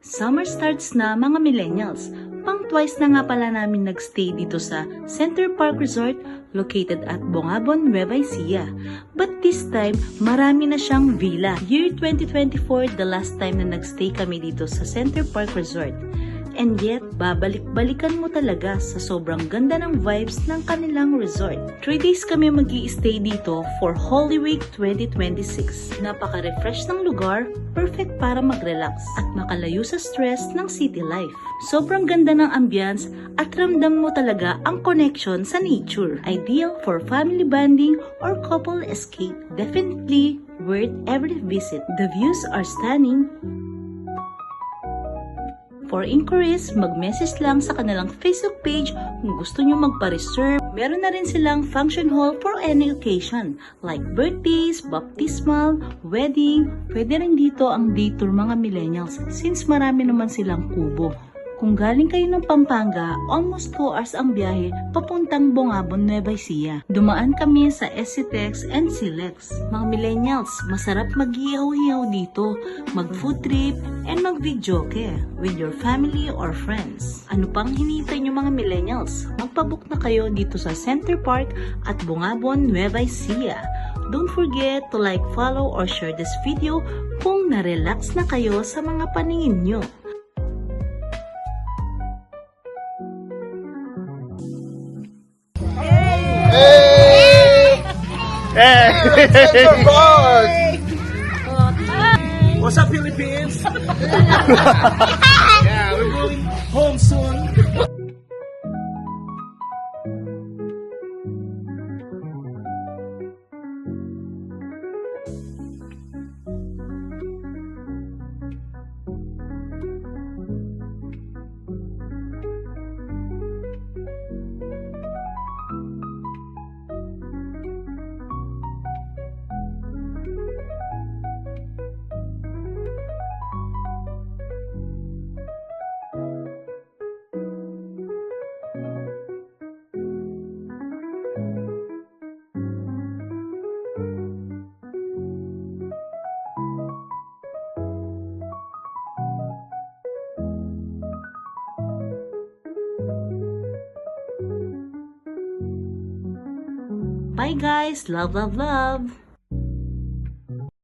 Summer starts na mga millennials. Pang twice na nga pala namin nagstay dito sa Center Park Resort located at Bongabon, Nueva Ecija. But this time, marami na siyang villa. Year 2024, the last time na nagstay kami dito sa Center Park Resort. And yet, babalik-balikan mo talaga sa sobrang ganda ng vibes ng kanilang resort. 3 days kami mag-i-stay dito for Holy Week 2026. Napaka-refresh ng lugar, perfect para mag-relax at makalayo sa stress ng city life. Sobrang ganda ng ambience at ramdam mo talaga ang connection sa nature. Ideal for family bonding or couple escape. Definitely worth every visit. The views are stunning. For inquiries, mag-message lang sa kanilang Facebook page kung gusto nyo magpa-reserve. Meron na rin silang function hall for any occasion like birthdays, baptismal, wedding. Pwede rin dito ang day tour mga millennials since marami naman silang kubo. Kung galing kayo ng Pampanga, almost 2 hours ang biyahe papuntang Bongabon, Nueva Ecija. Dumaan kami sa SCTEX and SILEX. Mga millennials, masarap mag-ihaw-hihaw dito, mag-food trip, and mag-videoke with your family or friends. Ano pang hinihintay nyo mga millennials? Magpabook na kayo dito sa Center Park at Bongabon, Nueva Ecija. Don't forget to like, follow, or share this video kung na-relax na kayo sa mga paningin nyo. Hey! Center Park! What's up, Philippines? Yeah, we're going home soon. Bye guys! Love, love, love!